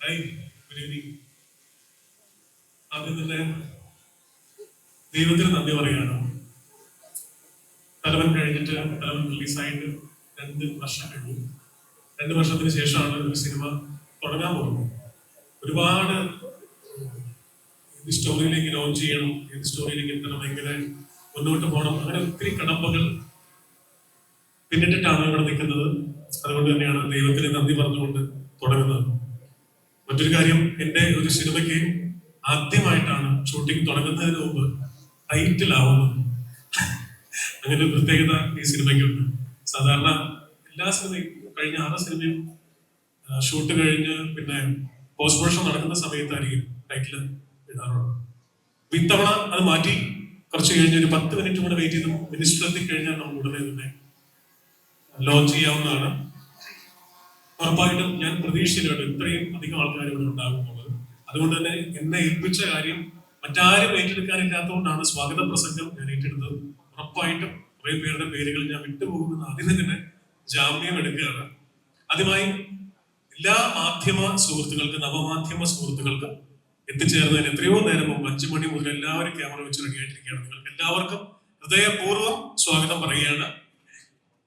Hi, good evening. ആദ്യം തന്നെ ദൈവത്തിന് നന്ദി പറയുകയാണ്. തലവൻ കഴിഞ്ഞിട്ട് തലവൻ റിലീസായിട്ട് 2 വർഷം കഴിഞ്ഞു. 2 വർഷത്തിന് ശേഷമാണ് ഒരു സിനിമ തുടങ്ങാൻ പോകുന്നത്. ഒരുപാട് ഏത് സ്റ്റോറിയിലേക്ക് ലോഞ്ച് ചെയ്യണം, ഏത് സ്റ്റോറിയിലേക്ക് എത്തണം, എങ്ങനെ മുന്നോട്ട് പോകണം, അങ്ങനെ ഒത്തിരി കടമ്പകൾ പിന്നിട്ടിട്ടാണ് ഇവിടെ നിൽക്കുന്നത്. അതുകൊണ്ട് തന്നെയാണ് ദൈവത്തിന് നന്ദി പറഞ്ഞുകൊണ്ട് തുടങ്ങുന്നത്. മറ്റൊരു കാര്യം, എൻ്റെ ഒരു സിനിമയ്ക്ക് ആദ്യമായിട്ടാണ് ഷൂട്ടിംഗ് തുടങ്ങുന്നതിന് മുമ്പ് ടൈറ്റിലാവുന്നത്. അങ്ങനെ ഒരു പ്രത്യേകത ഈ സിനിമയ്ക്കുണ്ട്. സാധാരണ എല്ലാ സിനിമയും കഴിഞ്ഞ 6 സിനിമയും ഷൂട്ട് കഴിഞ്ഞ് പിന്നെ പോസ്റ്റ് പ്രൊഡക്ഷൻ നടക്കുന്ന സമയത്തായിരിക്കും ടൈറ്റിൽ ഇടാറുള്ളത്. ഇത്തവണ അത് മാറ്റി കുറച്ച് കഴിഞ്ഞ് ഒരു 10 മിനിറ്റ് കൂടെ വെയിറ്റ് ചെയ്ത് മിനിസ്റ്റർ എത്തിക്കഴിഞ്ഞാൽ നമ്മൾ ഉടനെ തന്നെ ലോഞ്ച് ചെയ്യാവുന്നതാണ്. ഉറപ്പായിട്ടും ഞാൻ പ്രതീക്ഷിച്ചിട്ടുണ്ട് ഇത്രയും അധികം ആൾക്കാർ ഇവിടെ ഉണ്ടാകുന്നുള്ളത്. അതുകൊണ്ട് തന്നെ എന്നെ ഏൽപ്പിച്ച കാര്യം മറ്റാരും ഏറ്റെടുക്കാനില്ലാത്തതുകൊണ്ടാണ് സ്വാഗത പ്രസംഗം ഞാൻ ഏറ്റെടുത്തത്. ഉറപ്പായിട്ടും കുറെ പേരുടെ പേരുകൾ ഞാൻ വിട്ടുപോകുമെന്ന് ആദ്യം തന്നെ ജാമ്യം എടുക്കുകയാണ്. ആദ്യമായി എല്ലാ മാധ്യമ സുഹൃത്തുക്കൾക്കും നവമാധ്യമ സുഹൃത്തുക്കൾക്കും എത്തിച്ചേർന്നതിന് എത്രയോ നേരം മുമ്പ് 5 മണി മുതൽ എല്ലാവരും ക്യാമറ വെച്ച് റെഡിയായിട്ടിരിക്കുകയാണ്. നിങ്ങൾക്ക് എല്ലാവർക്കും ഹൃദയപൂർവ്വം സ്വാഗതം പറയുകയാണ്.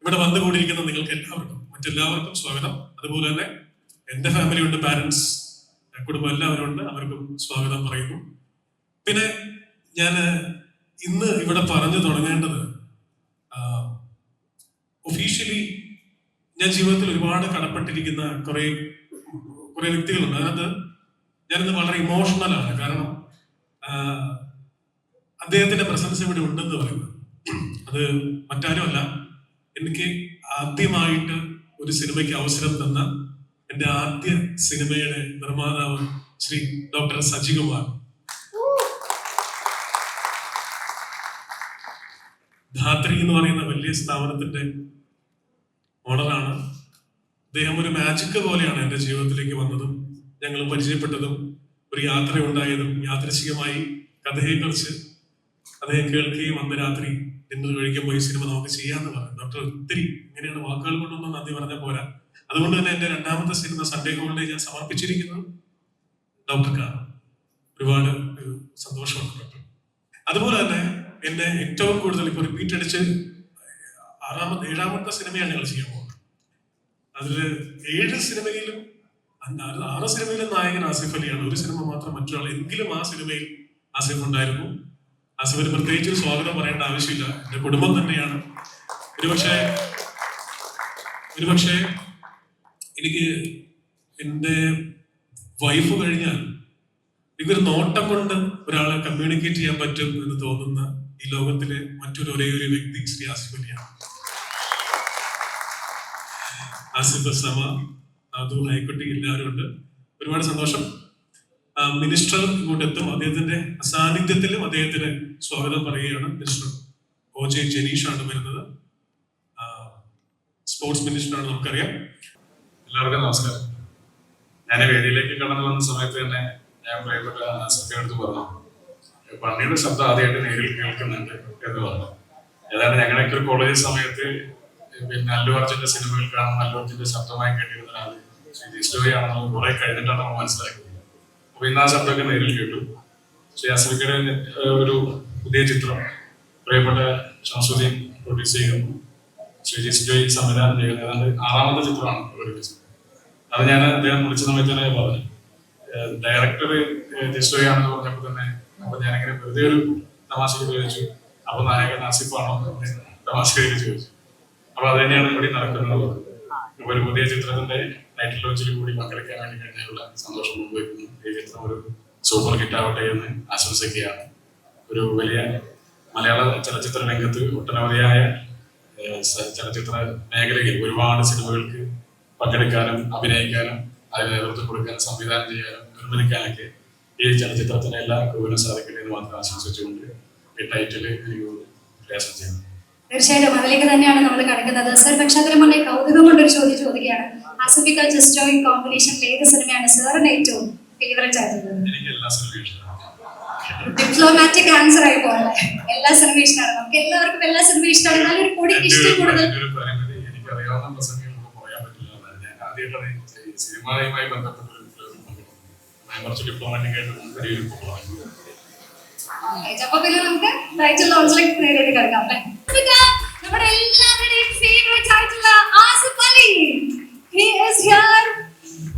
ഇവിടെ വന്നുകൂടിയിരിക്കുന്ന നിങ്ങൾക്ക് എല്ലാവർക്കും മറ്റെല്ലാവർക്കും സ്വാഗതം. അതുപോലെ തന്നെ എൻ്റെ ഫാമിലി ഉണ്ട്, പാരന്റ്സ്, കുടുംബം എല്ലാവരും ഉണ്ട്, അവർക്കും സ്വാഗതം പറയുന്നു. പിന്നെ ഞാൻ ഇന്ന് ഇവിടെ പറഞ്ഞു തുടങ്ങേണ്ടത്, ഒഫീഷ്യലി ഞാൻ ജീവിതത്തിൽ ഒരുപാട് കടപ്പെട്ടിരിക്കുന്ന കുറെ വ്യക്തികളുണ്ട്. അതിനകത്ത് ഞാനിന്ന് വളരെ ഇമോഷണൽ ആണ്. കാരണം അദ്ദേഹത്തിന്റെ പ്രസൻസ് ഇവിടെ ഉണ്ടെന്ന് പറയുന്നത് അത് മറ്റാരുമല്ല, എനിക്ക് ആദ്യമായിട്ട് ഒരു സിനിമയ്ക്ക് അവസരം തന്ന എൻ്റെ ആദ്യ സിനിമയുടെ നിർമ്മാതാവ് ശ്രീ ഡോക്ടർ സജികുമാർ. ധാത്രി എന്ന് പറയുന്ന വലിയ സ്ഥാപനത്തിന്റെ ഓണറാണ് അദ്ദേഹം. ഒരു മാജിക് പോലെയാണ് എൻ്റെ ജീവിതത്തിലേക്ക് വന്നതും ഞങ്ങൾ പരിചയപ്പെട്ടതും ഒരു യാത്ര ഉണ്ടായതും. യാദൃശ്ചികമായി കഥയെക്കുറിച്ച് അദ്ദേഹം കേൾക്കുകയും അന്ന് രാത്രി ഡിന്നർ കഴിക്കുമ്പോൾ ഈ സിനിമ നമുക്ക് ചെയ്യാമെന്ന് പറഞ്ഞു. ഡോക്ടർ ഒത്തിരി ഇങ്ങനെയാണ് വാക്കുകൾ കൊണ്ടൊന്നും നന്ദി പറഞ്ഞ പോരാ. അതുകൊണ്ട് തന്നെ എൻ്റെ 2ാമത്തെ സിനിമ സൺഡേ ഹോളിഡേ ഞാൻ സമർപ്പിച്ചിരിക്കുന്നത് ഡോക്ടർക്കാണ്. ഒരുപാട് സന്തോഷമുണ്ട് ഡോക്ടർ. അതുപോലെ തന്നെ എന്നെ ഏറ്റവും കൂടുതൽ ഇപ്പോൾ റിപ്പീറ്റ് അടിച്ച് 7ാമത്തെ സിനിമയാണ് ഞങ്ങൾ ചെയ്യാൻ പോകുന്നത്. അതിൽ 7 സിനിമയിലും 6 സിനിമയിലും നായകൻ ആസിഫ് അലിയാണ്. ഒരു സിനിമ മാത്രം മറ്റൊരാൾ. എങ്കിലും ആ സിനിമയിൽ ആസിഫ് ഉണ്ടായിരുന്നു. ആസിഫിന് പ്രത്യേകിച്ച് സ്വാഗതം പറയേണ്ട ആവശ്യമില്ല, എൻ്റെ കുടുംബം തന്നെയാണ്. ഒരുപക്ഷെ എനിക്ക് എൻ്റെ വൈഫ് കഴിഞ്ഞാൽ എനിക്കൊരു നോട്ടം കൊണ്ട് ഒരാളെ കമ്മ്യൂണിക്കേറ്റ് ചെയ്യാൻ പറ്റും എന്ന് തോന്നുന്ന ഈ ലോകത്തിലെ ഒരേ ഒരു വ്യക്തി ശ്രീ ആസിഫ് അലിയാണ്. ആസിഫ്, സമ, അതു, ഹൈക്കുട്ടി എല്ലാവരും ഉണ്ട്. ഒരുപാട് സന്തോഷം. മിനിസ്റ്റർ ഇങ്ങോട്ട് എത്തും. അദ്ദേഹത്തിന്റെ സാന്നിധ്യത്തിലും അദ്ദേഹത്തിന് സ്വാഗതം പറയുകയാണ്. മിനിസ്റ്റർ OJ ജനീഷാണ് വരുന്നത്. സ്പോർട്സ് മിനിസ്റ്ററാണ്, നമുക്കറിയാം. എല്ലാവർക്കും നമസ്കാരം. ഞാൻ വേദിയിലേക്ക് കടന്നു വന്ന സമയത്ത് തന്നെ ഞാൻ പ്രിയപ്പെട്ട ആസിഫിനടുത്ത് പറഞ്ഞു, പണിയുടെ ശബ്ദം ആദ്യമായിട്ട് നേരിൽ കേൾക്കുന്നുണ്ട് എന്ന് പറഞ്ഞു. ഏതാണ്ട് ഞങ്ങളൊക്കെ ഒരു കോളേജ് സമയത്ത് പിന്നെ അല്ലു അർജുന്റെ സിനിമകൾ കാണുന്ന അല്ലു അർജുന്റെ ശബ്ദമായി കേട്ടിരുന്ന ഒരാൾ ശ്രീ ജിസ്ലോയാണെന്ന് കുറെ കഴിഞ്ഞിട്ടാണ് നമ്മൾ മനസ്സിലാക്കിയത്. അപ്പൊ ഇന്ന് ആ ശബ്ദമൊക്കെ നേരിൽ കേട്ടു. ശ്രീ ആസിഫിയുടെ ഒരു പുതിയ ചിത്രം പ്രിയപ്പെട്ട ഷംസുദ്ദീൻ പ്രൊഡ്യൂസ് ചെയ്യുന്നു. ശ്രീ ജിസ്ലോയി സംവിധാനം ചെയ്യുന്ന ഏതാണ്ട് 6ാമത്തെ ചിത്രമാണ് പ്രൊഡ്യൂസ്. അത് ഞാൻ അദ്ദേഹം വിളിച്ച സമയത്ത് തന്നെ പറഞ്ഞു, ഡയറക്ടർ ജിസ്ലോയാണെന്ന് പറഞ്ഞപ്പോൾ തന്നെ അപ്പൊ ഞാനിങ്ങനെ വെറുതെ ഒരു തമാശക്ക് ചോദിച്ചു, അപ്പൊ നായകൻ ആസിഫാണോ തമാശക്ക് ചോദിച്ചു. അപ്പൊ അത് തന്നെയാണ് ഇവിടെ നടക്കുന്നത്. ഇപ്പൊ ഒരു പുതിയ ചിത്രത്തിന്റെ ടൈറ്റിൽ ലോഞ്ചിൽ കൂടി പങ്കെടുക്കാൻ വേണ്ടി കഴിഞ്ഞാലുള്ള സന്തോഷം മുൻവയ്ക്കുന്നു. ഈ ചിത്രം ഒരു സൂപ്പർ ഹിറ്റ് ആവട്ടെ എന്ന് ആശംസിക്കുകയാണ്. ഒരു വലിയ മലയാള ചലച്ചിത്ര രംഗത്ത് ഒട്ടനവധിയായ ചലച്ചിത്ര മേഖലയിൽ ഒരുപാട് സിനിമകൾക്ക് പങ്കെടുക്കാനും അഭിനയിക്കാനും അതിന് നേതൃത്വം കൊടുക്കാനും സംവിധാനം ചെയ്യാനും നിർമ്മിക്കാനൊക്കെ ഈ ചലച്ചിത്രത്തിന് എല്ലാ ക്രൂവിനും സാധിക്കട്ടെ എന്ന് മാത്രം ആശംസിച്ചുകൊണ്ട് ഈ ടൈറ്റിൽ എനിക്ക് പ്രയാസം ചെയ്യുന്നു. തീർച്ചയായിട്ടും അതിലേക്ക് തന്നെയാണ് നമ്മൾ കടക്കുന്നത്. സർ, പക്ഷെ അതിന് മുന്നേ കൗതുകം കൊണ്ടൊരു ചോദ്യം ചോദിക്കുകയാണ്. ആസിഫിക്ക ജിസ്റ്റോയി കോമ്പിനേഷനിൽ ഏത് സിനിമയാണ് സാറിന് ഏറ്റവും ഫേവറേറ്റ് ആയിട്ടുള്ളത്? എനിക്ക് എല്ലാ സിനിമയും ഇഷ്ടമാണ്. ഡിപ്ലോമാറ്റിക് ആൻസർ ആയി പോലെ എല്ലാ സിനിമയും ഇഷ്ടമാണ്. നമുക്ക് എല്ലാവർക്കും എല്ലാ സിനിമയും ഇഷ്ടമാണ്. നല്ലൊരു പൊടിക്ക് ഇഷ്ടം കൂടുതൽ എനിക്കറിയാവുന്ന പ്രസംഗങ്ങളൊന്നും പറയാൻ പറ്റില്ല. ഞാൻ ആദ്യമായിട്ടാണ് സിനിമയുമായി ബന്ധപ്പെട്ട ഞാൻ കുറച്ച് ഡിപ്ലോമാറ്റിക് ആയിട്ട് പരിപാടി പോകുന്നു. അപ്പൊ പിന്നെ നമുക്ക് ടൈറ്റിൽ ലോഞ്ചിലേക്ക് നേരിട്ട് കിടക്കാം അല്ലേ? നമ്മുടെ എല്ലാവരുടെയും ഫേവറേറ്റ് ആയിട്ടുള്ള Asif Ali. He is here.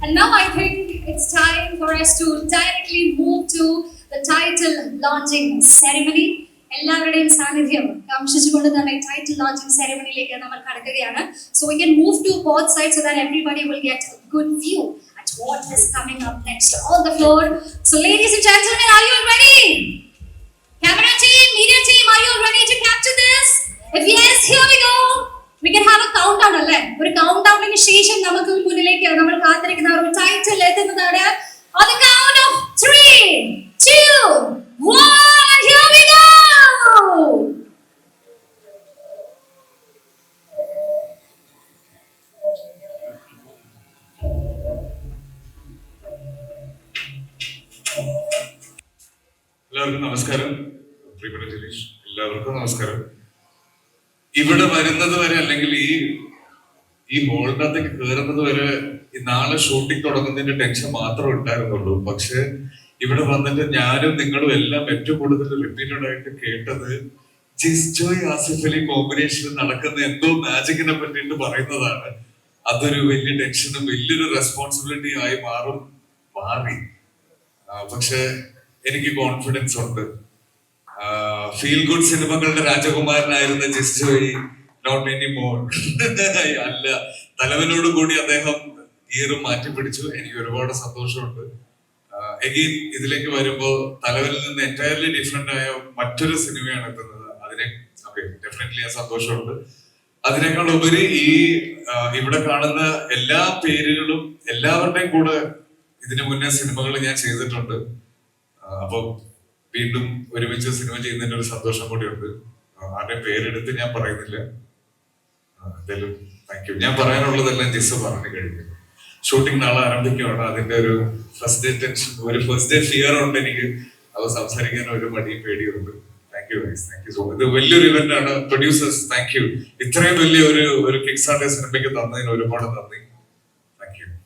And now I think it's time for us to directly move to the title launching ceremony. എല്ലാവരുടെയും സാന്നിധ്യം കാംക്ഷിച്ചുകൊണ്ട് തന്നെ ടൈറ്റിൽ ലോഞ്ചിങ് സെറമണിയിലേക്ക് നമ്മൾ കടക്കുകയാണ്. So we can move to both sides so that everybody will get a good view at what is coming up next on the floor. So ladies and gentlemen, are you all ready? Camera team, media team, are you all ready to capture this? If yes, here we go. We can have a countdown അല്ലേ? ഒരു കൗണ്ട്ഡൗണിന് ശേഷം നമുക്ക് മുന്നിലേക്ക് നമ്മൾ കാത്തിരിക്കുന്ന ഒരു title എത്തുന്നതാണ്. On the count of 3, 2, 1, here we go. എല്ലാവർക്കും നമസ്കാരം. പ്രിയപ്പെട്ട ജിലീഷ്, എല്ലാവർക്കും നമസ്കാരം. ഇവിടെ വരുന്നത് വരെ അല്ലെങ്കിൽ ഈ ഹോളിനകത്തേക്ക് കയറുന്നത് വരെ ഈ നാളെ ഷൂട്ടിംഗ് തുടങ്ങുന്നതിന്റെ ടെൻഷൻ മാത്രമേ ഉണ്ടായിരുന്നുള്ളൂ. പക്ഷെ ഇവിടെ വന്നിട്ട് ഞാനും നിങ്ങളും എല്ലാം ഏറ്റവും കൂടുതൽ റിപ്പീറ്റഡ് ആയിട്ട് കേട്ടത് ജിസ്ജോയ് ആസിഫ് അലി കോമ്പിനേഷനിൽ നടക്കുന്ന എന്തോ മാജിക്കിനെ പറ്റിയിട്ട് പറയുന്നതാണ്. അതൊരു വലിയ ടെൻഷനും വലിയൊരു റെസ്പോൺസിബിലിറ്റി ആയി മാറി. പക്ഷെ എനിക്ക് കോൺഫിഡൻസ് ഉണ്ട്. ഫീൽ ഗുഡ് സിനിമകളുടെ രാജകുമാരനായിരുന്ന ജിസ്ജോയ് നോട്ട് എനി മോർ അല്ല, തലവനോട് കൂടി അദ്ദേഹം ഗിയറും മാറ്റി പിടിച്ചു. എനിക്ക് ഒരുപാട് സന്തോഷമുണ്ട്. എഗെയിൻ ഇതിലേക്ക് വരുമ്പോ തലവനിൽ നിന്ന് എൻറ്റയർലി ഡിഫറെന്റ് ആയ മറ്റൊരു സിനിമയാണ് എത്തുന്നത്. അതിനെ ഡെഫിനറ്റ്ലി സന്തോഷമുണ്ട്. അതിനേക്കാൾ ഉപരി ഇവിടെ കാണുന്ന എല്ലാ പേരുകളും എല്ലാവരുടെയും കൂടെ ഇതിനു മുന്നേ സിനിമകൾ ഞാൻ ചെയ്തിട്ടുണ്ട്. അപ്പൊ വീണ്ടും ഒരുമിച്ച് സിനിമ ചെയ്യുന്നതിന്റെ ഒരു സന്തോഷം കൂടിയുണ്ട്. ആരുടെ പേരെടുത്ത് ഞാൻ പറയുന്നില്ല. എന്തായാലും താങ്ക് യു. ഞാൻ പറയാനുള്ളതെല്ലാം ജിസ് പറഞ്ഞു കഴിഞ്ഞു. ഷൂട്ടിംഗ് നാളെ ആരംഭിക്കുകയാണ്. അതിന്റെ ഒരു ഫസ്റ്റ് ഡേ ടെൻഷൻ, ഒരു ഫസ്റ്റ് ഡേ ഫിയർ ഉണ്ട് എനിക്ക്. അത് സംസാരിക്കാൻ ഒരു മടിയും പേടിയുണ്ട്. Thank you guys, thank you so much. ഇത് വലിയൊരു ഇവന്റ് ആണ്. Producers thank you. ഇത്രയും വലിയ ഒരു കിക്സാർട്ടർ സിനിമയ്ക്ക് തന്നതിന് ഒരുപാട് നന്ദി.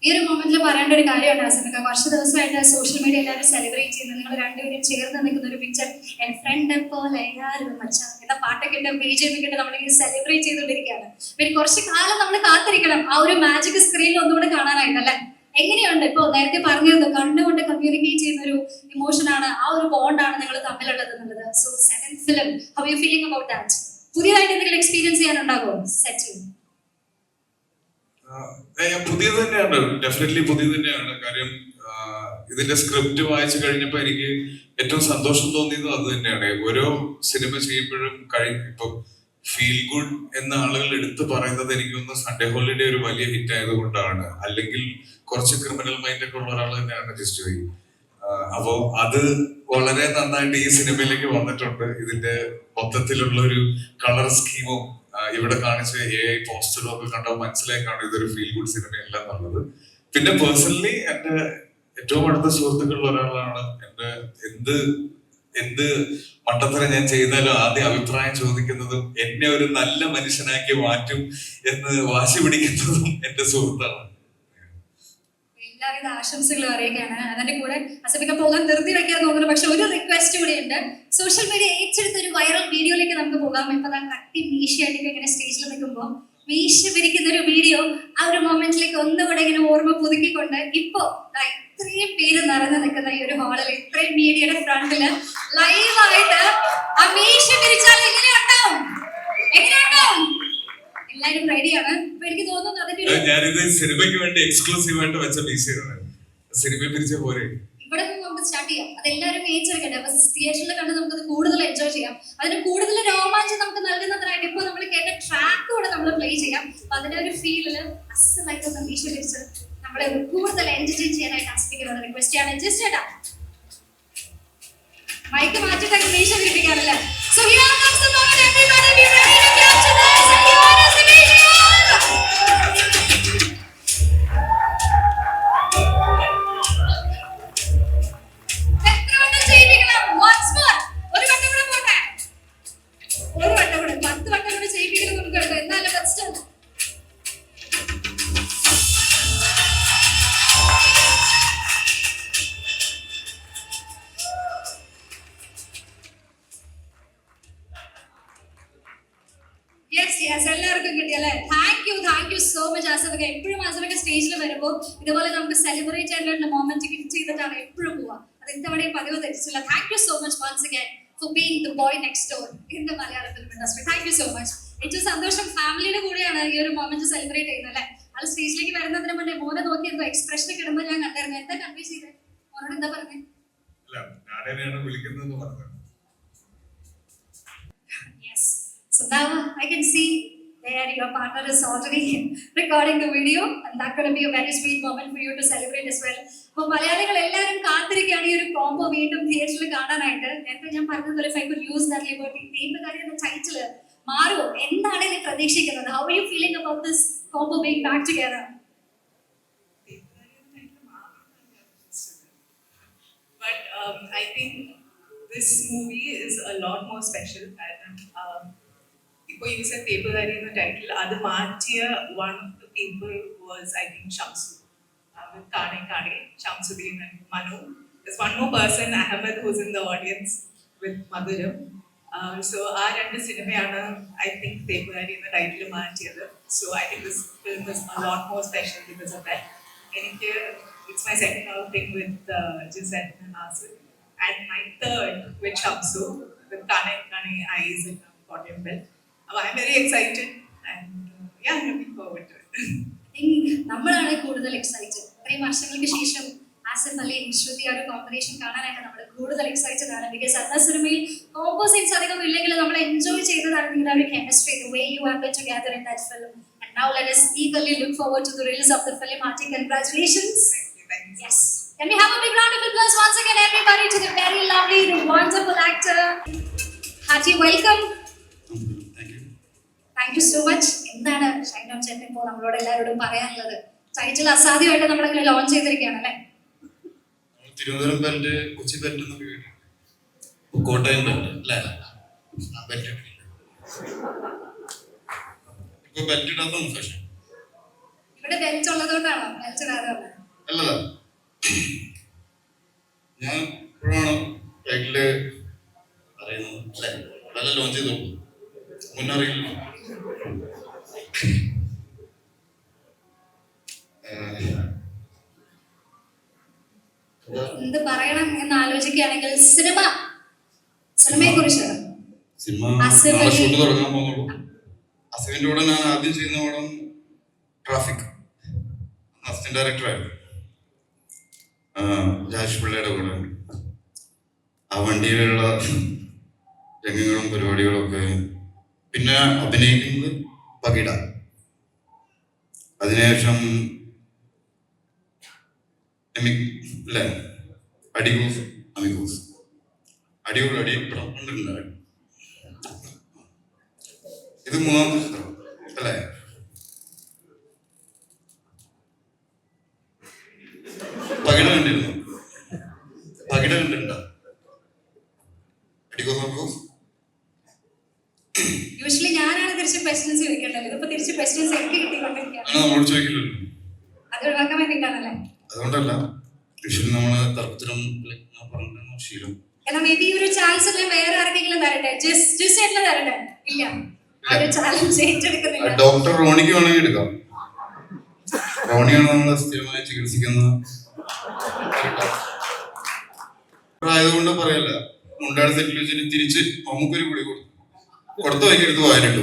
ഈ ഒരു മൊമെന്റിൽ പറയേണ്ട ഒരു കാര്യമാണ് ആസിഫിക്ക. കുറച്ച് ദിവസമായിട്ട് സോഷ്യൽ മീഡിയ എല്ലാവരും സെലിബ്രേറ്റ് ചെയ്യുന്നത് നിങ്ങൾ രണ്ടുപേരും ചേർന്ന് നിൽക്കുന്ന ഒരു പിക്ചർ എൻ ഫ്രണ്ട് പോലെ എന്ന പാട്ടൊക്കെ ഇട്ട് BGM ഒക്കെ നമ്മളിങ്ങനെ സെലിബ്രേറ്റ് ചെയ്തുകൊണ്ടിരിക്കുകയാണ്. പിന്നെ കുറച്ച് കാലം നമ്മൾ കാത്തിരിക്കണം ആ ഒരു മാജിക് സ്ക്രീനിൽ ഒന്നുകൂടെ കാണാനായിട്ടല്ലേ. എങ്ങനെയുണ്ട്? ഇപ്പൊ നേരത്തെ പറഞ്ഞിരുന്നു കണ്ണുകൊണ്ട് കമ്മ്യൂണിക്കേറ്റ് ചെയ്യുന്ന ഒരു ഇമോഷനാണ്, ആ ഒരു ബോണ്ടാണ് നിങ്ങൾ തമ്മിലുള്ളത് എന്നുള്ളത്. So second film, how you feeling about that? പുതിയതായിട്ട് എന്തെങ്കിലും എക്സ്പീരിയൻസ് ചെയ്യാനുണ്ടാകുമോ സെറ്റിൽ? പുതിയത് തന്നെയാണ്, ഡെഫിനറ്റ്ലി പുതിയത് തന്നെയാണ്. കാര്യം ഇതിന്റെ സ്ക്രിപ്റ്റ് വായിച്ചു കഴിഞ്ഞപ്പോ എനിക്ക് ഏറ്റവും സന്തോഷം തോന്നിയത് അത് തന്നെയാണ്. ഓരോ സിനിമ ചെയ്യുമ്പോഴും ഇപ്പൊ ഫീൽ ഗുഡ് എന്ന ആളുകൾ എടുത്തു പറയുന്നത് എനിക്കൊന്ന് സൺഡേ ഹോളിഡേ ഒരു വലിയ ഹിറ്റ് ആയതുകൊണ്ടാണ്. അല്ലെങ്കിൽ കുറച്ച് ക്രിമിനൽ മൈൻഡ് ഒക്കെ ഉള്ള ഒരാൾ തന്നെയാണ് ജിസ്ജോയ്. അപ്പോ അത് വളരെ നന്നായിട്ട് ഈ സിനിമയിലേക്ക് വന്നിട്ടുണ്ട്. ഇതിന്റെ മൊത്തത്തിലുള്ള ഒരു കളർ സ്കീമും ഇവിടെ കാണിച്ച AI പോസ്റ്ററും ഒക്കെ കണ്ടാൽ മനസ്സിലാക്കാണ് ഇതൊരു ഫീൽ ഗുഡ് സിനിമയല്ല എന്നുള്ളത്. പിന്നെ പേഴ്സണലി എന്റെ ഏറ്റവും അടുത്ത സുഹൃത്തുക്കളിൽ ഒരാളാണ്. എന്റെ എന്ത് മട്ടത്തരം ഞാൻ ചെയ്താലും ആദ്യം അഭിപ്രായം ചോദിക്കുന്നതും എന്നെ ഒരു നല്ല മനുഷ്യനാക്കി മാറ്റും എന്ന് വാശി പിടിക്കുന്നതും എന്റെ സുഹൃത്താണ്. എല്ലാവിധ ആശംസകളും അറിയിക്കുകയാണ്. അതിന്റെ കൂടെ ആസിഫിക്ക പോകാൻ ധൃതി വയ്ക്കാൻ തോന്നുന്നു. പക്ഷെ ഒരു റിക്വസ്റ്റ് കൂടി ഉണ്ട്. സോഷ്യൽ മീഡിയ ഏറ്റെടുത്ത ഒരു വൈറൽ വീഡിയോയിലേക്ക് നമുക്ക് പോകാം. ഇപ്പൊ കട്ടി മീശയായിട്ട് ഇങ്ങനെ സ്റ്റേജിൽ നിൽക്കുമ്പോൾ മീശ പിരിക്കുന്ന ഒരു വീഡിയോ, ആ ഒരു മൊമെന്റിലേക്ക് ഒന്നുകൂടെ ഇങ്ങനെ ഓർമ്മ പുതുക്കിക്കൊണ്ട് ഇപ്പോ ഇത്രയും പേര് നിറഞ്ഞു നിൽക്കുന്ന ഈ ഒരു ഹാളിൽ ഇത്രയും മീഡിയയുടെ ഫ്രണ്ടില് ലൈവായിട്ട് ആ മീശ പിരിച്ചാൽ എങ്ങനെയുണ്ടാവും? എല്ലാരും റെഡിയാണ്. അപ്പൊ എനിക്ക് തോന്നുന്നു അതിന്റെ ഞാനിത് സിനിമയ്ക്ക് വേണ്ടി എക്സ്ക്ലൂസീവ് ആയിട്ട് വെച്ച പീസാണ്. സിനിമയെ പിരിച്ച പോലെ ഇവിടെ നിന്ന് നമുക്ക് സ്റ്റാർട്ട് ചെയ്യാം. അതെല്ലാവരും ഏറ്റെടുക്കട്ടെ. അപ്പൊ തിയേറ്ററിൽ കണ്ട് നമുക്കത് കൂടുതൽ എൻജോയ് ചെയ്യാം. അതിന് കൂടുതൽ രോമാഞ്ചം നമുക്ക് നൽകുന്നതിനായിട്ട് ഇപ്പൊ നമ്മൾ കേട്ട ട്രാക്ക് കൂടെ നമ്മൾ പ്ലേ ചെയ്യാം. അപ്പൊ അതിന്റെ ഒരു ഫീലില് അസലായിട്ട് സന്ദേശ പിരിച്ച് നമ്മളെ കൂടുതൽ എന്റർടൈൻ ചെയ്യാനായിട്ട് ആസ്പിക്കുന്നതാണ് റിക്വസ്റ്റ് ചെയ്യാണ്. ജസ്റ്റ് ചേട്ടാ മൈക്ക് മാറ്റിട്ട് മീശ പിരിപ്പിക്കാനല്ലേ. So here comes the moment, everybody be ready to capture this and give us a visual. എത്രവട്ടം ചെയ്യിപ്പിക്കണം? Once more. ഒരു വട്ടം കൂടെ പോട്ടെ. ഒരു വട്ടം കൂടെ 10 വട്ടം കൂടെ ചെയ്യിപ്പിക്കണം നമുക്ക് കേട്ടോ. എന്നാലും ഫസ്റ്റ് യെസ് എല്ലാവർക്കും കിട്ടിയല്ലേ. താങ്ക് യു സോ മച്ച് ആസിഫക്ക. എപ്പോഴും ആസിഫക്ക സ്റ്റേജിൽ വരുമ്പോൾ ഇതുപോലെ നമുക്ക് സെലിബ്രേറ്റ് ചെയ്യാനുള്ള മൊമെന്റ് കിറ്റ് ചെയ്തിട്ടാണ് എപ്പോഴും പോവുക. അത് ഇത്തവണയും പതിവ് തെറ്റിച്ചില്ല. Thank you so much once again for being the boy next door in the Malayala film industry. Thank you so much. ഏറ്റവും സന്തോഷം ഫാമിലിയുടെ കൂടെയാണ് ഈ ഒരു മൊമെന്റ് സെലിബ്രേറ്റ് ചെയ്യുന്നത് അല്ലേ. ആൾ സ്റ്റേജിലേക്ക് വരുന്നതിന് മുന്നേ മോനെ നോക്കി എന്തോ എക്സ്പ്രഷൻ ഒക്കെ ഇടുമ്പോൾ ഞാൻ കണ്ടായിരുന്നു. എന്താ കൺവീൻസ് ചെയ്തത്? മോനോട് എന്താ പറഞ്ഞത്? അല്ല ഞാനെയാണ് വിളിക്കുന്നതെന്ന് പറഞ്ഞത്. Yes. So now I can see there your partner is already recording the video and that's going to be a very sweet moment for you to celebrate as well. അപ്പോൾ മലയാളികൾ എല്ലാവരും കാത്തിരിക്കുകയാണ് ഈ ഒരു കോംബോ വീണ്ടും തിയേറ്ററിൽ കാണാനായിട്ട്. നേരത്തെ ഞാൻ പറഞ്ഞതുപോലെ if I could use that liberty, തീമ്പുകാരി എന്ന ടൈറ്റിൽ മാറുമോ? എന്താണ് ഇനി പ്രതീക്ഷിക്കുന്നത്? How are you feeling about this combo being back together? But I think this movie is a lot more special. If you said Tepugari in the title, Adu Machiya, one of the people was, I think, Shamsu. With Kane, Shamsuddin and Manu. There's one more person, Ahmed, who's in the audience with Madhuram. So our end cinema, I think Tepugari in the title Machiya. So I think this film is a lot more special because of that. And it's my second outing with Gisette and Nasir. And my third with Shamsu, with Kane Eyes and Kottayam Bell. I'm very excited and I'm looking forward to it. നമ്മളാണ് കൂടുതൽ excited. ഇത്രയും വർഷങ്ങൾക്ക് ശേഷം ആസിഫ് അലി ശ്രുതി ഒരു combination കാണാനായിട്ട് നമ്മൾ കൂടുതൽ excited ആണ്. ബിക്കോസ് അന്ന സിനിമയിൽ കോമ്പോസിറ്റ്സ് അധികം ഇല്ലെങ്കിൽ നമ്മൾ എൻജോയ് ചെയ്തതാണ് നിങ്ങളുടെ ഒരു chemistry, the way you have been together in that film. And now let us eagerly look forward to the release of the film. Hearty congratulations. Thank you. Yes. Can we have a big round of applause once again, everybody, to the very lovely, the wonderful actor. Hearty welcome. Thank you so much. എന്താണ് ഷൈനോൻ ചേട്ടൻ ഇപ്പോൾ നമ്മളോട് എല്ലാവരോടും പറയാനുള്ളത്? Title അസാധ്യമായിട്ട് നമ്മളങ്ങനെ launch ചെയ്തിരിക്കുകയാണ് അല്ലേ? Thiruvananthapuram belt, Kochi belt എന്നൊക്കെ കേട്ടു, കോട്ടയം ബെൽറ്റ് അല്ലേ? ബെൽറ്റ് ഇപ്പൊ ബെൽറ്റ് ഇടാത്ത ഫാഷൻ ഇവിടെ ബെൽറ്റ് ഉള്ളതുകൊണ്ടാണോ ബെൽറ്റ് ഇടാതെ വന്നത്? അല്ലല്ല, ഞാൻ ഇപ്പോഴാണ് ടൈറ്റില് അറിയുന്നത് അല്ലേ? നല്ല ലോഞ്ച് ചെയ്തോളൂ, മുന്നറിയില്ല. എന്ത് പറയണം എന്ന് ആലോചിക്കുകയാണെങ്കിൽ സിനിമയെ കുറിച്ച് സിനിമ ഷൂട്ട് തുടങ്ങാൻ പോകുന്നുള്ളൂ. അസിഫിന്റെ കൂടെ ഞാൻ ആദ്യം ചെയ്യുന്ന പടം ട്രാഫിക്, അസിസ്റ്റന്റ് ഡയറക്ടറായിരുന്നു. രാജേഷ് പിള്ളയുടെ കൂടെ ആ വണ്ടിയിലുള്ള രംഗങ്ങളും പരിപാടികളും ഒക്കെ. പിന്നെ അഭിനയിക്കുന്നത് പകിട. അതിനുശേഷം അല്ലേ അടികൂസ് അമികൂസ് അടികൂടെ അടിയപ്പെടാം കണ്ടിട്ടുണ്ടായിരുന്നു. ഇത് മൂന്നാമത്തെ ചിത്രം അല്ലേ? പകിട കണ്ടിരുന്നു? പകിട കണ്ടിട്ടുണ്ടോ? അടികൂസ് അമികൂസ് യൂഷ്വലി ഞാനാണ് തിരിച്ച് ക്വസ്റ്റ്യൻസ് ചോദിക്കേണ്ടത്. ഇതിപ്പോ തിരിച്ച് ക്വസ്റ്റ്യൻസ് എനിക്ക് കിട്ടിക്കൊണ്ടിരിക്കുകയാണ്. നമ്മളോട് ചോദിക്കില്ലല്ലോ. അത് ഒഴിവാക്കാൻ വേണ്ടിയിട്ടാണല്ലേ? അതുകൊണ്ടല്ല, യൂഷ്വലി നമ്മള് തർക്കത്തിലും പറഞ്ഞിരുന്ന ശീലം. എന്നാ മേ ബി ഒരു ചാൻസ് അല്ലേ വേറെ ആർക്കെങ്കിലും തരട്ടെ? ജസ്റ്റ് ആയിട്ടുള്ള തരട്ടെ? ഇല്ല, ആ ഒരു ചാലഞ്ച് ഏറ്റെടുക്കുന്നില്ല. ഡോക്ടർ റോണിക്ക് വേണമെങ്കിൽ എടുക്കാം. റോണിയാണ് നമ്മൾ സ്ഥിരമായി ചികിത്സിക്കുന്ന ആയതുകൊണ്ട് പറയല്ല. മുണ്ടാട് സെറ്റിൽ വെച്ചിട്ട് തിരിച്ച് നമുക്കൊരു ഗുളി കൊടുത്തു വയ്ക്കെടുത്ത് വായനിട്ടു.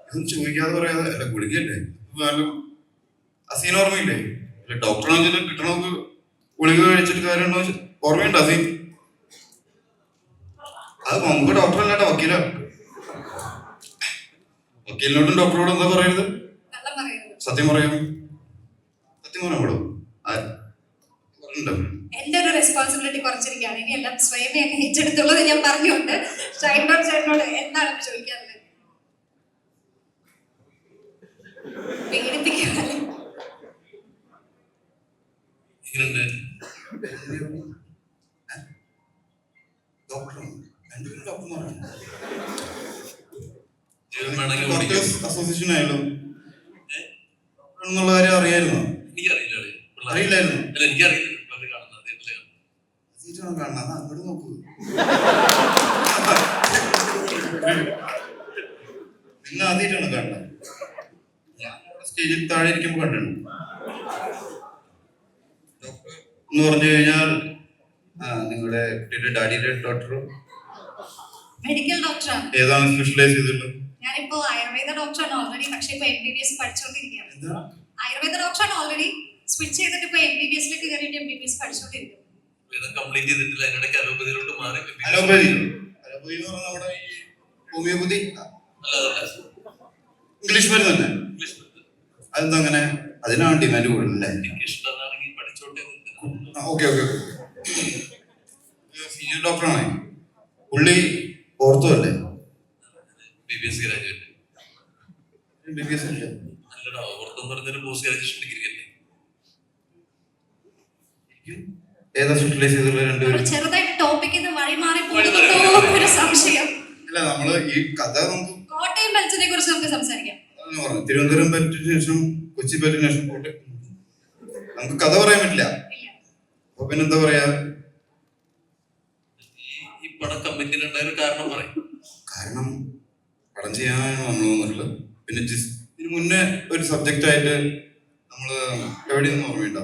ഇതൊന്നും ചോദിക്കാതെ പറയാതെ അല്ല, ഗുളികയല്ലേ അസീൻ ഓർമ്മയില്ലേ? അല്ല ഡോക്ടറാണെന്ന് വെച്ചാൽ കിട്ടണമൊക്കെ ഗുളിക കഴിച്ചിട്ട് കാര്യമുണ്ടോ ഓർമ്മയുണ്ട് അസീൻ? അത് നമുക്ക് ഡോക്ടറല്ലാട്ടോ, വക്കീല. വക്കീലിനോടും ഡോക്ടറോടും എന്താ പറയരുത്? സത്യം പറയാം. സത്യം പറയാൻ പാടും. എന്റെ ഒരു റെസ്പോൺസിബിലിറ്റി കുറച്ചിരിക്കുകയാണ്. ഇനി എല്ലാം സ്വയമേ ഏറ്റെടുത്തുള്ളത് ഞാൻ പറഞ്ഞുകൊണ്ട് ചേട്ടനോട് എന്താണ് ചോദിക്കാറുള്ളത്? പേടിപ്പിക്കാതെ അസോസിയേഷൻ ആയാലും എന്നുള്ള കാര്യം അറിയായിരുന്നോ? അറിയില്ലായിരുന്നു. കാണുന്നത് അങ്ങോട്ട് നോക്കൂ. നിങ്ങൾ ആദ്യമായിട്ടാണ് കാണുന്നത്. ഞാൻ അവിടെ സ്റ്റേജിൽ താഴെ ഇരിക്കുമ്പോൾ കണ്ടിട്ടുണ്ട്. ഡോക്ടർ എന്ന് പറഞ്ഞു കഴിഞ്ഞാൽ നിങ്ങളുടെ കുട്ടിയുടെ ഡാഡിയുടെ ഡോക്ടറോ മെഡിക്കൽ ഡോക്ടറാണ്. ഏതാണ് സ്പെഷ്യലൈസ് ചെയ്തിട്ടുള്ളത്? ഞാനിപ്പോ ആയുർവേദ ഡോക്ടറാണ് ഓൾറെഡി, പക്ഷെ ഇപ്പൊ MBBS പഠിച്ചുകൊണ്ടിരിക്കുകയാണ്. എന്താ ആയുർവേദ ഡോക്ടറാണ് ഓൾറെഡി, സ്വിച്ച് ചെയ്തിട്ട് ഇപ്പൊ MBBSലേക്ക് കയറിയിട്ട് MBBS പഠിച്ചുകൊണ്ടിരിക്കുന്നു. കംപ്ലീറ്റ് ചെയ്തിട്ടില്ല, അതിനിടയ്ക്ക് അലോപ്പതിയിലോട്ട് മാറി. അലോപ്പതി അലോപ്പതി എന്ന് പറഞ്ഞാൽ നമ്മുടെ ഈ ഹോമിയോപ്പതി ഇംഗ്ലീഷ് മരുന്ന് തന്നെ. അതെന്താ അങ്ങനെ? അതിനാണ് ഡിമാൻഡ് കൂടുതലല്ലേ? എനിക്ക് ഇഷ്ടമാണെങ്കിൽ പഠിച്ചോട്ടെ. Okay okay okay. സീനിയർ ഡോക്ടറാണ് പുള്ളി. ഓർത്തോ അല്ലേ? BBS graduate. MBBS അല്ലേ? നല്ലടാ, ഓർത്തെന്ന് പറഞ്ഞൊരു പോസ്റ്റ് ഗ്രാജുവേഷൻ ഡിഗ്രി അല്ലേ? ഏതാ സ്പെഷ്യലൈസ് ചെയ്തിട്ടുള്ള രണ്ടുപേരും? ചെറുതായിട്ട് ടോപ്പിക്കിൽ വഴി മാറി പോകുന്നുണ്ടോ ഒരു സംശയം. അല്ല, നമ്മള് ഈ കഥ നമുക്ക് കോട്ടയം ബെൽറ്റിനെ കുറിച്ച് നമുക്ക് സംസാരിക്കാം. പറഞ്ഞു തിരുവനന്തപുരം പറ്റിയ ശേഷം കൊച്ചി പറ്റിയ ശേഷം കോട്ടയം നമുക്ക് കഥ പറയാൻ പറ്റില്ല. അപ്പൊ പിന്നെന്താ പറയാ? ഈ പടം കമ്മിറ്റിയിലുണ്ടായ ഒരു കാരണം പറയും. കാരണം പടം ചെയ്യാനാണ് വന്നതെന്നുള്ളത്. പിന്നെ ഇതിന് മുന്നേ ഒരു സബ്ജക്റ്റ് ആയിട്ട് നമ്മള് എവിടെയൊന്നും ഓർമ്മയുണ്ടോ?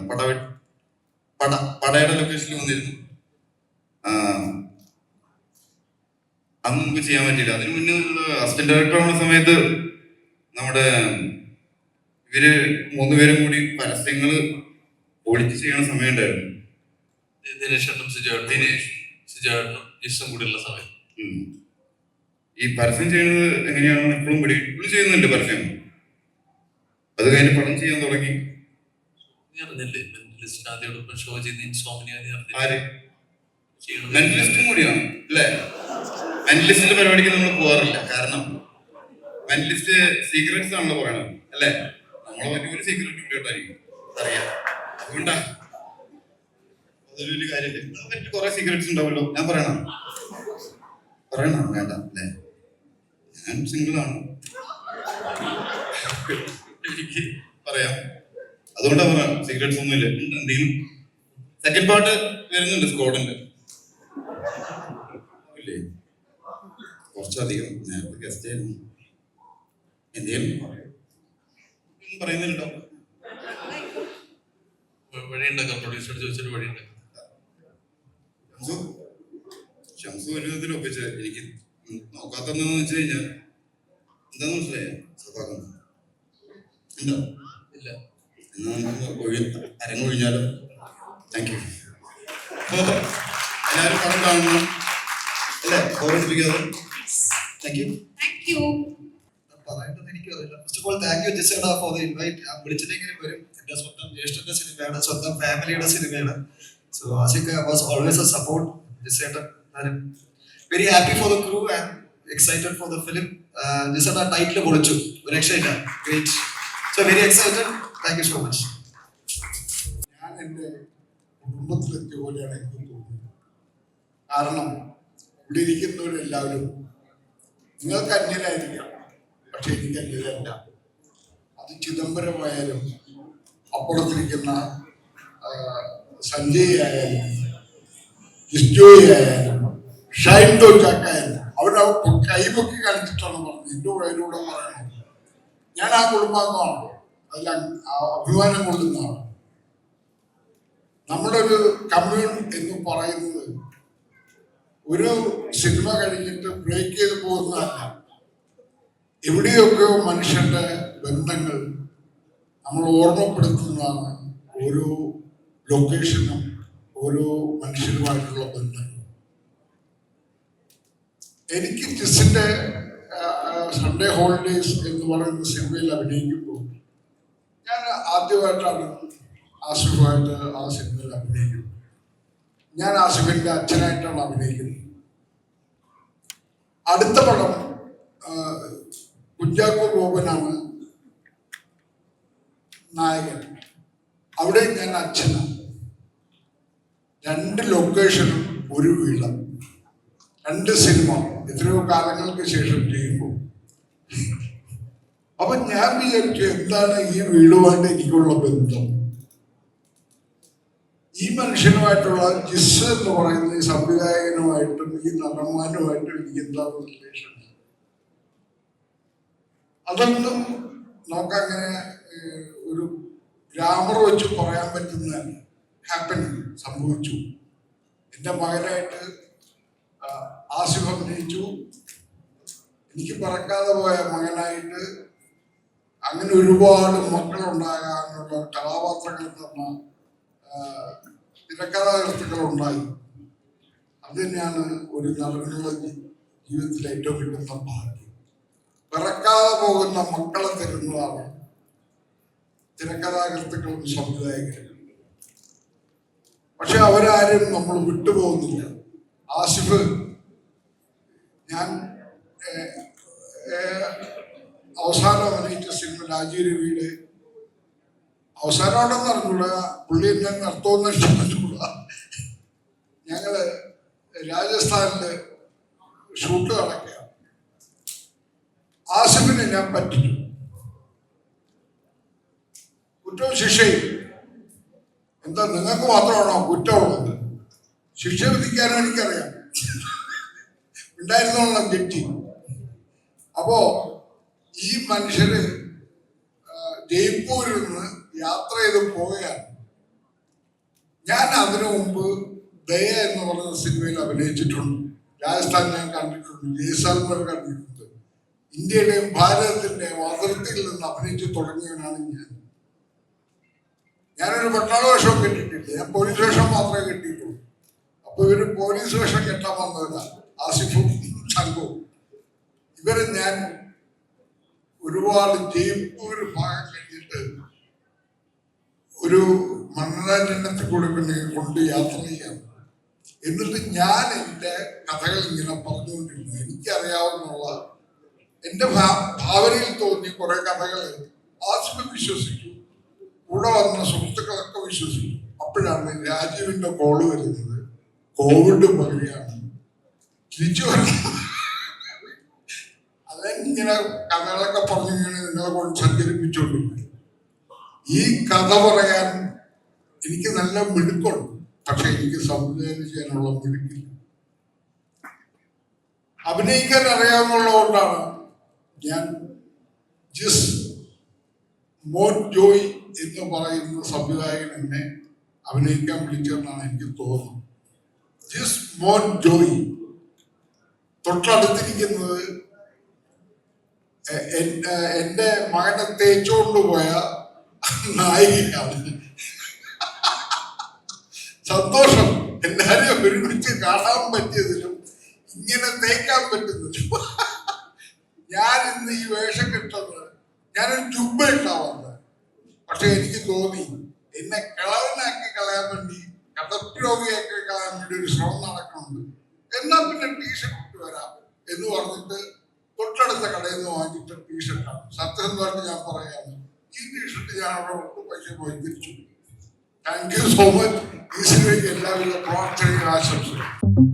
പടയുടെ ലൊക്കേഷനിൽ വന്നിരുന്നു. അന്ന് നമുക്ക് ചെയ്യാൻ പറ്റില്ല. അതിന് മുന്നേ അസിസ്റ്റന്റ് ഡയറക്ടർ ആവുന്ന സമയത്ത് നമ്മുടെ ഇവര് 3 പേരും കൂടി പരസ്യങ്ങള് ഒളിച്ച് ചെയ്യണ സമയം ഉണ്ടായിരുന്നു. ദിനേശനും സിജാട്ടനും ഇഷ്ടം കൂടിയുള്ള സമയം. ഈ പരസ്യം ചെയ്യുന്നത് എങ്ങനെയാണെന്ന് എപ്പോഴും ഇവിടെ ചെയ്യുന്നുണ്ട് പരസ്യം. അത് കഴിഞ്ഞ് പടം ചെയ്യാൻ തുടങ്ങി. നീ അറിഞ്ഞില്ലേ മെന്റലിസ്റ്റ് ആദ്യം ഷോ ചെയ്ത് ഇൻസോമിനിയ? മെന്റലിസ്റ്റും കൂടിയാണ് അല്ലേ? മെന്റലിസ്റ്റിന്റെ പരിപാടിക്ക് നമ്മൾ പോകാറില്ല. കാരണം മെന്റലിസ്റ്റ് സീക്രറ്റ്സ് ആണല്ലോ പറയണത് അല്ലേ? നമ്മളെ പറ്റി ഒരു സീക്രറ്റ് കേട്ടായിരിക്കും അറിയാം. അതുകൊണ്ടാ അതൊരു വലിയ കാര്യമില്ല. അതിനെ കുറെ സീക്രറ്റ്സ് ഉണ്ടാവല്ലോ. ഞാൻ പറയണം വേണ്ട അല്ലേ? ഞാൻ സിംഗിൾ ആണ്, എനിക്ക് പറയാം. അതുകൊണ്ടാ പറയാം സീക്രറ്റ്സ് ഒന്നും ഇല്ല. എന്തെങ്കിലും സെക്കൻഡ് പാർട്ട് വരുന്നുണ്ട് സ്കോഡിന്റെ ഇല്ലേ? കുറച്ചധികം നേരത്തെ ഗസ്റ്റ് ആയിരുന്നു. എന്തെങ്കിലും പറയുന്നുണ്ടോ? വഴിയുണ്ടാക്കാം, പ്രൊഡ്യൂസറോട് ചോദിച്ചിട്ട് വഴിയുണ്ടാക്കാം. ഷംസു ഒരു വിധത്തിൽ ഒപ്പിച്ച് എനിക്ക് നോക്കാത്തെന്ന് വെച്ച് കഴിഞ്ഞാൽ എന്താന്ന് മനസ്സിലായോ? സഭാകം ഉണ്ടോ? ഇല്ല. എന്നാ നമുക്ക് അരങ്ങൊഴിഞ്ഞാലോ? Thank you. എല്ലാവരും പടം കാണണം അല്ലേ? ഓർമ്മിപ്പിക്കാതെ. Thank you. പറയേണ്ടത് എനിക്കറിയില്ല. First of all thank you ജിസേട്ടാ ഫോർ ദ ഇൻവൈറ്റ്. വിളിച്ചിട്ടെങ്കിലും വരും. എന്റെ സ്വന്തം ജ്യേഷ്ഠന്റെ സിനിമയാണ്, സ്വന്തം ഫാമിലിയുടെ സിനിമയാണ്. സോ ആസിക വാസ് ഓൾവേസ് എ സപ്പോർട്ട്. ജിസേട്ടൻ very happy for the crew and excited for the film. ജിസേട്ടാ ടൈറ്റിൽ പൊളിച്ചു, ഒരു രക്ഷയില്ല. Great. So very excited. Thank you so much. ഞാൻ എൻ്റെ കുടുംബത്തിലെത്തിയ പോലെയാണ് എനിക്ക് തോന്നുന്നത്. കാരണം ഇവിടെ ഇരിക്കുന്നവരെല്ലാവരും നിങ്ങൾക്ക് അന്യരായിരിക്കാം, പക്ഷെ എനിക്ക് അന്യരല്ല. അത് ചിദംബരമായാലും അപ്പുറത്തിരിക്കുന്ന സഞ്ജയ് ആയാലും ജിസ്റ്റോയി ആയാലും ഷൈൻ ടോച്ചാക്കായാലും അവരുടെ കൈപൊക്കി കാണിച്ചിട്ടാണ് പറഞ്ഞത്. എൻ്റെ പേരിലൂടെ പറയണം, ഞാൻ ആ കുടുംബാംഗമാണ്, അതിൽ അഭിമാനം കൊള്ളുന്നതാണ്. നമ്മുടെ ഒരു കമ്മ്യൂൺ എന്ന് പറയുന്നത് ഒരു സിനിമ കഴിഞ്ഞിട്ട് ബ്രേക്ക് ചെയ്ത് പോകുന്നതല്ല. എവിടെയൊക്കെയോ മനുഷ്യന്റെ ബന്ധങ്ങൾ നമ്മൾ ഓർമ്മപ്പെടുത്തുന്നതാണ് ഓരോ ലൊക്കേഷനും ഓരോ മനുഷ്യരുമായിട്ടുള്ള ബന്ധങ്ങൾ. എനിക്ക് ജിസിന്റെ സൺഡേ ഹോളിഡേയ്സ് എന്ന് പറയുന്ന സിനിമയിൽ അഭിനയിക്കുമ്പോൾ ഞാൻ ആദ്യമായിട്ടാണ് ആസിഫായിട്ട് ആ സിനിമയിൽ അഭിനയിക്കുന്നത്. ഞാൻ ആസിഫിന്റെ അച്ഛനായിട്ടാണ് അഭിനയിക്കുന്നത്. അടുത്ത പടം കുഞ്ചാക്കോ ബോബനാണ് നായകൻ. അവിടെ ഞാൻ അച്ഛനാണ്. 2 ലൊക്കേഷനും ഒരു വീട്, 2 സിനിമ എത്രയോ കാലങ്ങൾക്ക് ശേഷം ചെയ്യുമ്പോൾ. അപ്പൊ ഞാൻ വിചാരിച്ചു എന്താണ് ഈ വീടുമായിട്ട് എനിക്കുള്ള ബന്ധം. ഈ മനുഷ്യനുമായിട്ടുള്ള ജിസ് എന്ന് പറയുന്ന ഈ സംവിധായകനുമായിട്ടും ഈ നടന്മാരുമായിട്ടും എനിക്ക് എന്താണ് റിലേഷൻ. അതൊന്നും നമുക്കങ്ങനെ ഒരു ഗ്രാമർ വെച്ച് പറയാൻ പറ്റുന്ന ഹാപ്പൻ സംഭവിച്ചു. എൻ്റെ മകനായിട്ട് ആസിഫ് അഭിനയിച്ചു. എനിക്ക് പറക്കാതെ പോയ മകനായിട്ട് അങ്ങനെ ഒരുപാട് മക്കളുണ്ടാകാനുള്ള കഥാപാത്രങ്ങൾ തന്ന തിരക്കഥാകൃത്തുക്കൾ ഉണ്ടായി. അത് തന്നെയാണ് ഒരു നടനുള്ള ജീവിതത്തിൽ ഏറ്റവും കിട്ടുന്ന ഭാഗ്യം. പിറക്കാതെ പോകുന്ന മക്കളെ തരുന്നതാണ് തിരക്കഥാകൃത്തുക്കളും സംവിധായകരും. പക്ഷെ അവരാരും നമ്മൾ വിട്ടുപോകുന്നില്ല. ആസിഫ്, ഞാൻ അവസാനം അഭിനയിച്ച സിനിമ രാജീവ് രവിയുടെ അവസാനമാണെന്ന് അറിഞ്ഞൂട, പുള്ളി എന്നെ നിർത്തുമെന്ന് ഇഷ്ടപ്പെട്ടുകൂട. ഞങ്ങള് രാജസ്ഥാനില് ഷൂട്ട് നടക്കുക. ആസിഫിനെ ഞാൻ പറ്റിച്ചു. കുറ്റവും ശിക്ഷയും എന്താ നിങ്ങൾക്ക് മാത്രമാണോ കുറ്റമുള്ളത്? ശിക്ഷ വിധിക്കാനും എനിക്കറിയാം, ഉണ്ടായിരുന്നോളാം ജഡ്ജി. അപ്പോ ഈ മനുഷ്യര് ജയ്പൂരിൽ നിന്ന് യാത്ര ചെയ്ത് പോവുകയാണ്. ഞാൻ അതിനു മുമ്പ് ദയ എന്ന് പറയുന്ന സിനിമയിൽ അഭിനയിച്ചിട്ടുണ്ട്. രാജസ്ഥാൻ ഞാൻ കണ്ടിട്ടുണ്ട്, ജയ്സാൽമർ കണ്ടിട്ടുണ്ട്. ഇന്ത്യയുടെയും ഭാരതത്തിന്റെയും അതിർത്തിയിൽ നിന്ന് അഭിനയിച്ചു തുടങ്ങിയവനാണ് ഞാനൊരു പട്ടാള വേഷം കെട്ടിയിട്ടില്ല, ഞാൻ പോലീസ് വേഷം മാത്രമേ കെട്ടിയിട്ടുള്ളൂ. അപ്പൊ ഇവര് പോലീസ് വേഷം കെട്ടാൻ വന്നവരാ ആസിഫും സംഘവും. ഇവരെ ഞാൻ ഒരുപാട് ജയ്പൂർ ഭാഗം കഴിഞ്ഞിട്ട് ഒരു മനോരഞ്ജനത്തിൽ കൂടെ പിന്നെ കൊണ്ട് യാത്ര ചെയ്യാം. എന്നിട്ട് ഞാൻ എൻ്റെ കഥകൾ ഇങ്ങനെ പറഞ്ഞുകൊണ്ടിരുന്നു. എനിക്കറിയാവുന്നുള്ള എൻ്റെ ഭാവനയിൽ തോന്നിയ കുറെ കഥകൾ ആസിഫ് വിശ്വസിച്ചു, കൂടെ വന്ന സുഹൃത്തുക്കളൊക്കെ വിശ്വസിച്ചു. അപ്പോഴാണ് രാജീവിന്റെ കോള് വരുന്നത്, കോവിഡ് വരികയാണ്, തിരിച്ചു വരുന്നത്. അതെങ്ങനെ കഥകളൊക്കെ പറഞ്ഞിങ്ങനെ നിങ്ങളെ കൊണ്ട് സഞ്ചരിപ്പിച്ചുകൊണ്ടിരിക്കും. ഈ കഥ പറയാൻ എനിക്ക് നല്ല മിടുക്കുണ്ട്, പക്ഷെ എനിക്ക് സംവിധാനം ചെയ്യാനുള്ള മിടുക്കില്ല. അഭിനയിക്കാൻ അറിയാവുന്നതുകൊണ്ടാണ് ഞാൻ ജിസ് മോൻ ജോയ് എന്ന് പറയുന്ന സംവിധായകൻ എന്നെ അഭിനയിക്കാൻ വിളിച്ചതെന്നാണ് എനിക്ക് തോന്നുന്നത്. ജിസ് മോൻ ജോയ് തൊട്ടടുത്തിരിക്കുന്നത് എന്റെ മകനെ തേച്ചുകൊണ്ട് പോയ നായികയാണ്. സന്തോഷം, എല്ലാരെയും ഒരുമിച്ച് കാണാൻ പറ്റിയതിലും ഇങ്ങനെ തേക്കാൻ പറ്റുന്നതിലും. ഞാൻ ഇന്ന് ഈ വേഷം കിട്ടുന്നത്, ഞാനൊരു ജുബ്ബ ഇട്ടാവുന്നത്. പക്ഷെ എനിക്ക് തോന്നി എന്നെ കളവനാക്കി കളയാൻ വേണ്ടി, കടപ്രോഗിയാക്കി കളയാൻ വേണ്ടി ഒരു ശ്രമം നടക്കുന്നുണ്ട്. എന്നാ പിന്നെ ടീഷർട്ട് ഇട്ട് വരാം എന്ന് പറഞ്ഞിട്ട് തൊട്ടടുത്ത കടയിൽ നിന്ന് വാങ്ങിച്ചിട്ട് ടീഷർട്ടാണ്. സത്യം പറഞ്ഞ് ഞാൻ പറയാം, ഈ ടീഷർട്ട് ഞാൻ അവിടെ ഒട്ടും പൈസ പോയി തിരിച്ചു. Thank you so much. ഈ സിനിമയ്ക്ക് എല്ലാവിധ പ്രാർത്ഥനയും ആശംസകളും.